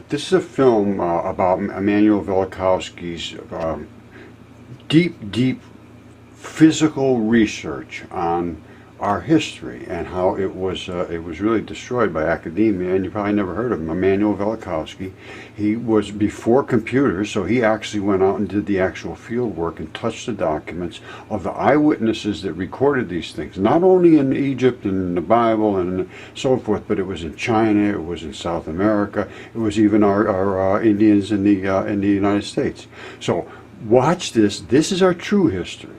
This is a film about Immanuel Velikovsky's deep physical research on our history and how it was really destroyed by academia. And you probably never heard of him, Immanuel Velikovsky. He was before computers, so he actually went out and did the actual field work and touched the documents of the eyewitnesses that recorded these things, not only in Egypt and in the Bible and so forth, but it was in China, it was in South America, it was even our Indians in the United States. So watch this. This is our true history.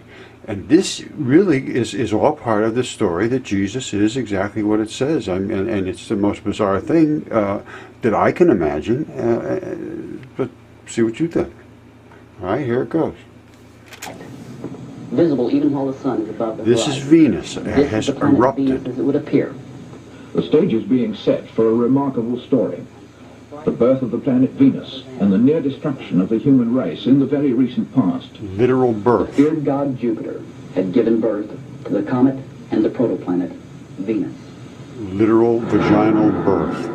And this really is all part of the story that Jesus is exactly what it says. And it's the most bizarre thing that I can imagine. But see what you think. All right, here it goes. Visible even while the sun is above the This horizon. is Venus. It This has is the planet erupted. Venus as it would appear. The stage is being set for a remarkable story. The birth of the planet Venus and the near destruction of the human race in the very recent past. Literal birth. The feared god Jupiter had given birth to the comet and the protoplanet Venus. Literal vaginal birth.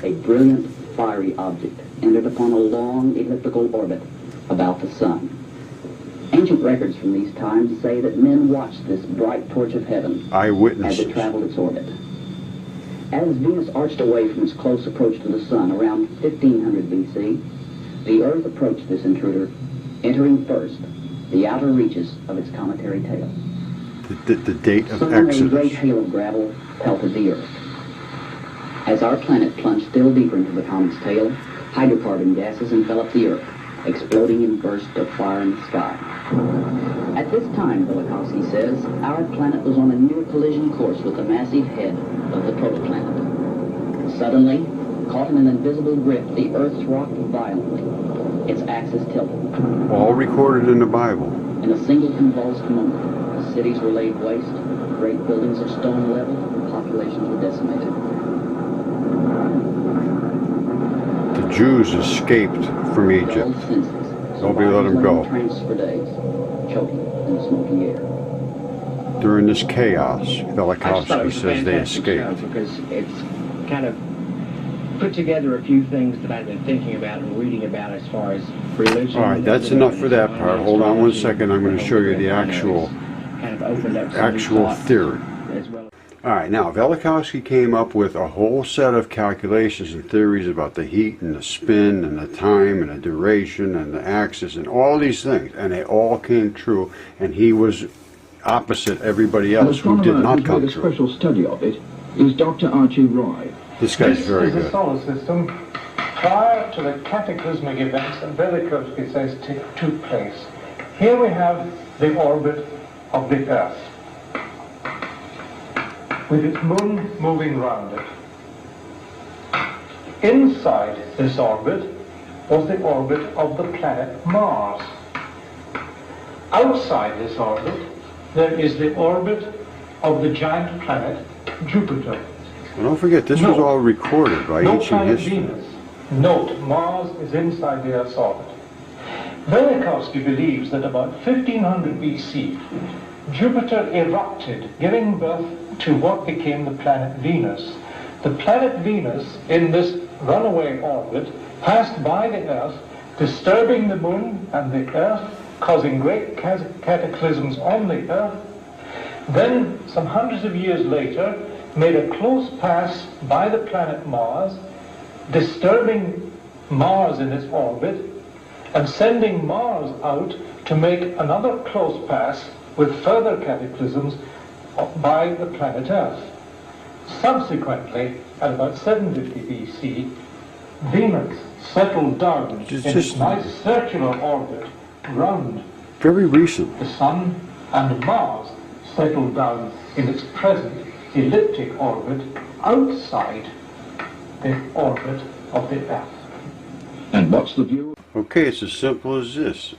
A brilliant, fiery object entered upon a long elliptical orbit about the sun. Ancient records from these times say that men watched this bright torch of heaven as Eyewitnesses. it traveled its orbit. As Venus arched away from its close approach to the sun around 1500 BC, the Earth approached this intruder, entering first the outer reaches of its cometary tail. The date of Soon a great Exodus. hail of gravel pelted the Earth. As our planet plunged still deeper into the comet's tail, hydrocarbon gases enveloped the Earth, exploding in bursts of fire in the sky. At this time, Velikovsky says, our planet was on a near collision course with the massive head of the protoplanet. Suddenly, caught in an invisible grip, the Earth rocked violently. Its axis tilted. All recorded in the Bible. In a single convulsed moment, cities were laid waste, great buildings of stone leveled, and populations were decimated. The Jews escaped from Egypt. Dulled senses, Nobody let them survivors lay in go. trance for days, choking in the smoky air. During this chaos, I just thought it Velikovsky was a says they fantastic show escaped. because it's kind of put together a few things that I've been thinking about and reading about as far as religion. All right, that's enough for that part. Hold on one second. I'm going to show you the actual kind of opened up some thought theory. as well. All right, now Velikovsky came up with a whole set of calculations and theories about the heat and the spin and the time and the duration and the axis and all these things, and they all came true. And he was opposite everybody An else who did astronomer not who's come made a true. special study of it is Dr. Archie Roy. This guy's very This is the good. solar system prior to the cataclysmic events that Velikovsky says took place. Here we have the orbit of the Earth, with its moon moving round it. Inside this orbit was the orbit of the planet Mars. Outside this orbit, there is the orbit of the giant planet Jupiter. And don't forget, this was all recorded by No ancient planet history. Venus. Note, Mars is inside the Earth's orbit. Velikovsky believes that about 1500 BC, Jupiter erupted, giving birth to what became the planet Venus. The planet Venus, in this runaway orbit, passed by the Earth, disturbing the moon and the Earth, causing great cataclysms on the Earth. Then, some hundreds of years later, made a close pass by the planet Mars, disturbing Mars in its orbit, and sending Mars out to make another close pass with further cataclysms by the planet Earth. Subsequently, at about 750 BC, Venus settled down in its nice circular orbit round Very recent. the Sun, and Mars settled down in its present elliptic orbit outside the orbit of the Earth. And what's the view? Okay, it's as simple as this.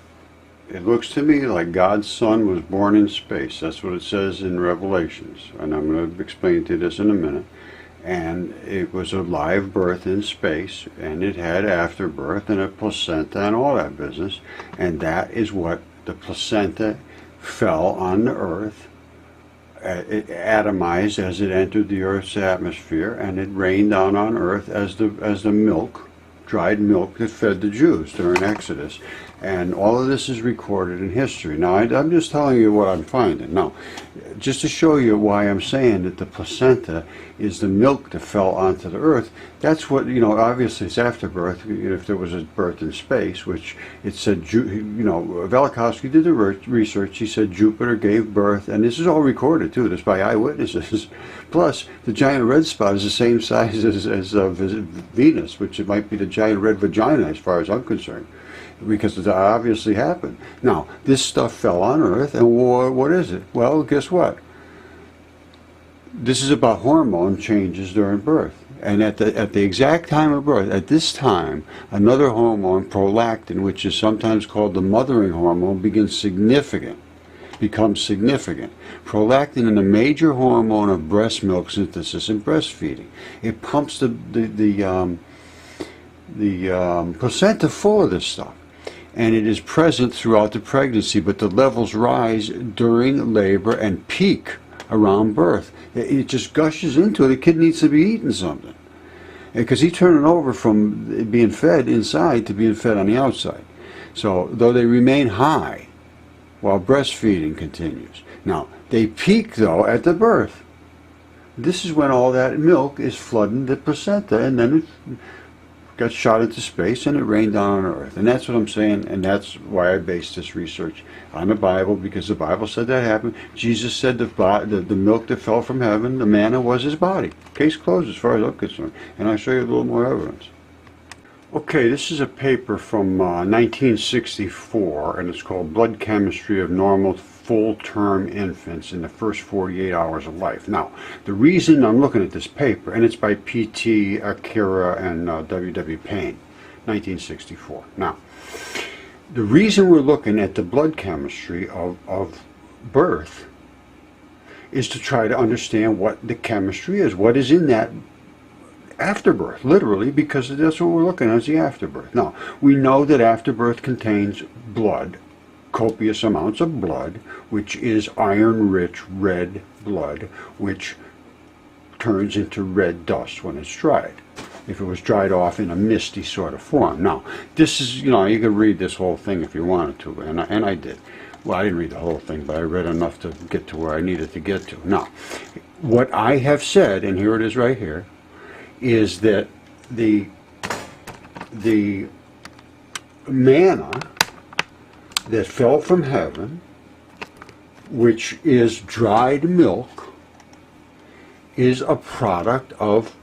It looks to me like God's Son was born in space. That's what it says in Revelations. And I'm going to explain to you this in a minute. And it was a live birth in space, and it had afterbirth and a placenta and all that business. And that is what the placenta fell on the earth it atomized as it entered the Earth's atmosphere, and it rained down on Earth as the milk, dried milk that fed the Jews during Exodus. And all of this is recorded in history. Now, I'm just telling you what I'm finding. Now, just to show you why I'm saying that the placenta is the milk that fell onto the earth, that's what, obviously it's afterbirth. If there was a birth in space, which it said, Velikovsky did the research. He said Jupiter gave birth, and this is all recorded too. This by eyewitnesses. Plus, the giant red spot is the same size as Venus, which it might be the giant red vagina as far as I'm concerned, because it obviously happened. Now, this stuff fell on Earth, and what is it? Well, guess what? This is about hormone changes during birth. And at the exact time of birth, at this time, another hormone, prolactin, which is sometimes called the mothering hormone, becomes significant. Prolactin is a major hormone of breast milk synthesis and breastfeeding. It pumps the placenta full of this stuff. And it is present throughout the pregnancy, but the levels rise during labor and peak around birth. It just gushes into it. The kid needs to be eating something, because he's turning over from being fed inside to being fed on the outside. So, though they remain high while breastfeeding continues. Now, they peak, though, at the birth. This is when all that milk is flooding the placenta, and then it got shot into space and it rained down on Earth. And that's what I'm saying, and that's why I based this research on the Bible, because the Bible said that happened. Jesus said the milk that fell from heaven, the manna, was his body. Case closed as far as I'm concerned. And I'll show you a little more evidence. Okay, this is a paper from 1964, and it's called Blood Chemistry of Normal Full-Term Infants in the First 48 Hours of Life. Now, the reason I'm looking at this paper, and it's by P.T. Akira and W.W. Payne, 1964. Now, the reason we're looking at the blood chemistry of birth is to try to understand what the chemistry is, what is in that afterbirth, literally, because that's what we're looking at, is the afterbirth. Now, we know that afterbirth contains blood, copious amounts of blood, which is iron-rich red blood, which turns into red dust when it's dried, if it was dried off in a misty sort of form. Now, this is, you can read this whole thing if you wanted to, and I did. Well, I didn't read the whole thing, but I read enough to get to where I needed to get to. Now, what I have said, and here it is right here, is that the manna that fell from heaven, which is dried milk, is a product of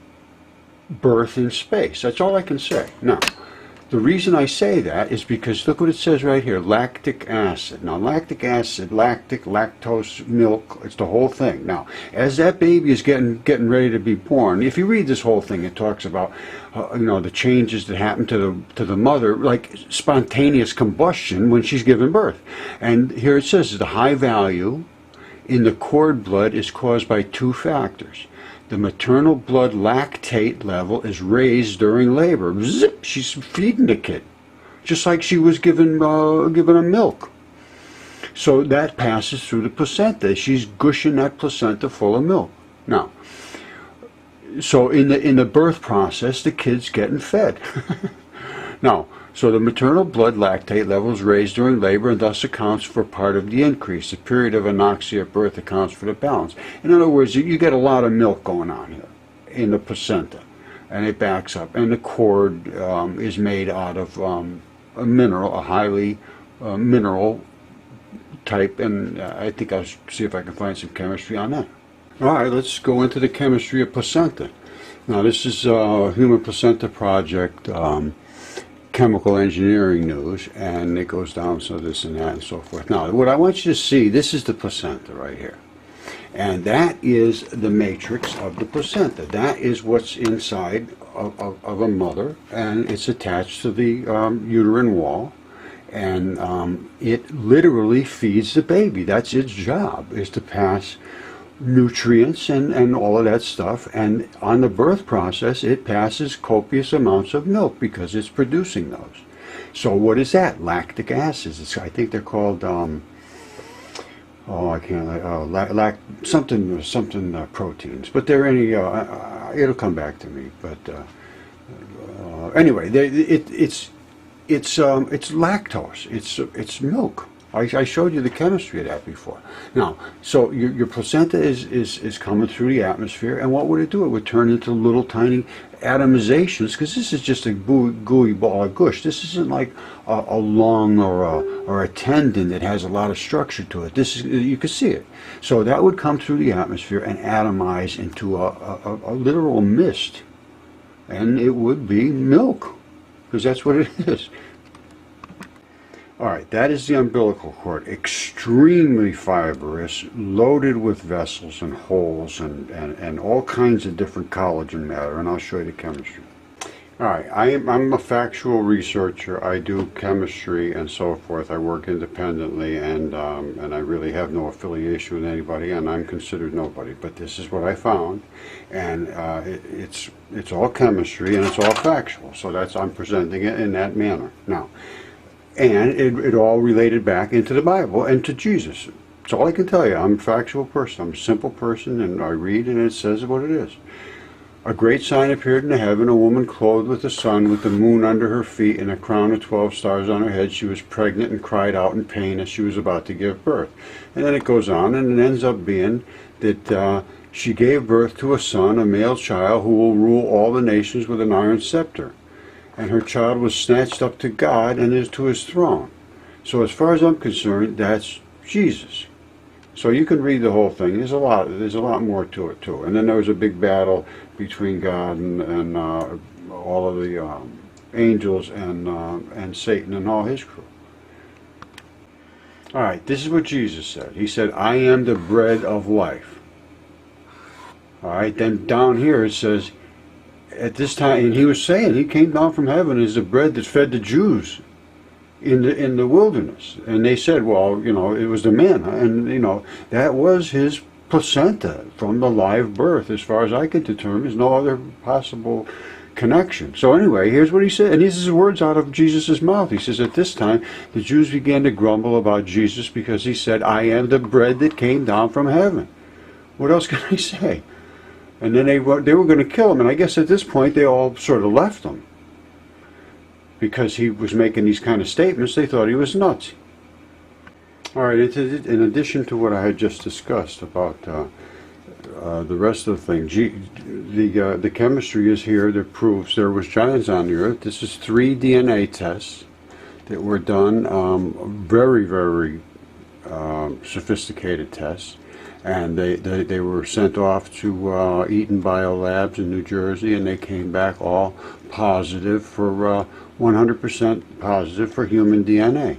birth in space. That's all I can say. Now, the reason I say that is because look what it says right here, lactic acid. Now, lactic acid, lactose, milk, it's the whole thing. Now, as that baby is getting ready to be born, if you read this whole thing, it talks about the changes that happen to the mother, like spontaneous combustion when she's giving birth. And here it says the high value in the cord blood is caused by two factors. The maternal blood lactate level is raised during labor. Zip! She's feeding the kid, just like she was given a milk. So that passes through the placenta. She's gushing that placenta full of milk. Now, so in the birth process, the kid's getting fed. Now, so the maternal blood lactate level is raised during labor and thus accounts for part of the increase. The period of anoxia at birth accounts for the balance. In other words, you get a lot of milk going on here in the placenta, and it backs up. And the cord is made out of a mineral, a highly mineral type, and I think I'll see if I can find some chemistry on that. All right, let's go into the chemistry of placenta. Now, this is Human Placenta Project. Chemical engineering news, and it goes down so this and that and so forth. Now, what I want you to see, this is the placenta right here, and that is the matrix of the placenta. That is what's inside of a mother, and it's attached to the uterine wall, and it literally feeds the baby. That's its job, is to pass nutrients and all of that stuff, and on the birth process it passes copious amounts of milk because it's producing those. So what is that? Lactic acids. I think they're called I can't, something proteins, but they're any, it'll come back to me, but anyway, it's lactose, it's milk. I showed you the chemistry of that before. Now, so your placenta is coming through the atmosphere, and what would it do? It would turn into little tiny atomizations, because this is just a gooey ball of gush. This isn't like a lung or a tendon that has a lot of structure to it. This is, you can see it. So that would come through the atmosphere and atomize into a literal mist, and it would be milk, because that's what it is. All right, that is the umbilical cord, extremely fibrous, loaded with vessels and holes and all kinds of different collagen matter, and I'll show you the chemistry. All right, I'm a factual researcher. I do chemistry and so forth. I work independently, and I really have no affiliation with anybody, and I'm considered nobody. But this is what I found, and it's all chemistry and it's all factual. So I'm presenting it in that manner now. And it all related back into the Bible and to Jesus. That's all I can tell you. I'm a factual person. I'm a simple person, and I read, and it says what it is. A great sign appeared in the heaven, a woman clothed with the sun, with the moon under her feet, and a crown of 12 stars on her head. She was pregnant and cried out in pain as she was about to give birth. And then it goes on, and it ends up being that she gave birth to a son, a male child, who will rule all the nations with an iron scepter. And her child was snatched up to God and to his throne. So as far as I'm concerned, that's Jesus. So you can read the whole thing. There's a lot more to it too. And then there was a big battle between God and all of the angels and Satan and all his crew. All right, this is what Jesus said. He said, "I am the bread of life." All right, then down here it says, at this time, and he was saying he came down from heaven as the bread that fed the Jews in the wilderness. And they said, well, you know, it was the manna, and you know, that was his placenta from the live birth. As far as I can determine, there's no other possible connection. So anyway, here's what he said, and these are the words out of Jesus' mouth. He says, at this time the Jews began to grumble about Jesus because he said, "I am the bread that came down from heaven." What else can I say? And then they were going to kill him, and I guess at this point they all sort of left him because he was making these kind of statements. They thought he was nuts. All right, in addition to what I had just discussed about the rest of the thing, the chemistry is here that proves there was giants on the earth. This is 3 DNA tests that were done, very, very sophisticated tests. And they were sent off to Eaton Biolabs in New Jersey, and they came back all positive for 100% positive for human DNA.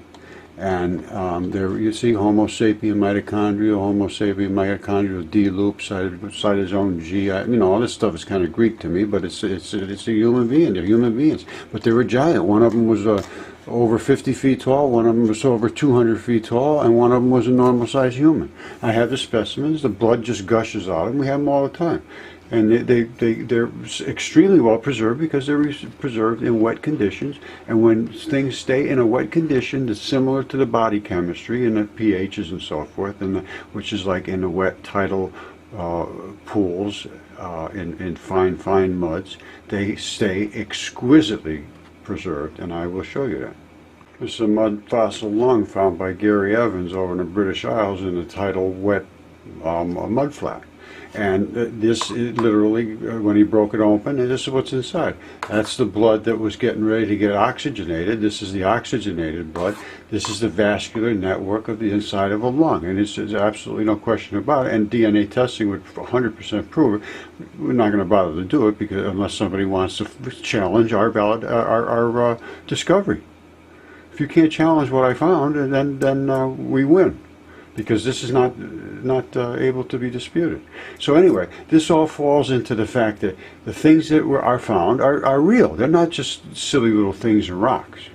And there you see Homo sapien mitochondrial, Homo sapien mitochondrial D loop, cytosome G. You know, all this stuff is kind of Greek to me, but it's a human being. They're human beings, but they were giant. One of them was over 50 feet tall, one of them was over 200 feet tall, and one of them was a normal-sized human. I have the specimens. The blood just gushes out of them. We have them all the time. And they're extremely well preserved because they're preserved in wet conditions. And when things stay in a wet condition that's similar to the body chemistry and the pHs and so forth, which is like in the wet tidal pools, in fine muds, they stay exquisitely preserved, and I will show you that. This is a mud fossil lung found by Gary Evans over in the British Isles in a tidal wet mud flat. And this literally, when he broke it open, and this is what's inside. That's the blood that was getting ready to get oxygenated. This is the oxygenated blood. This is the vascular network of the inside of a lung, and it's absolutely no question about it. And DNA testing would 100% prove it. We're not going to bother to do it because unless somebody wants to challenge our discovery. If you can't challenge what I found, then we win, because this is not able to be disputed. So anyway, this all falls into the fact that the things that are found are real. They're not just silly little things in rocks.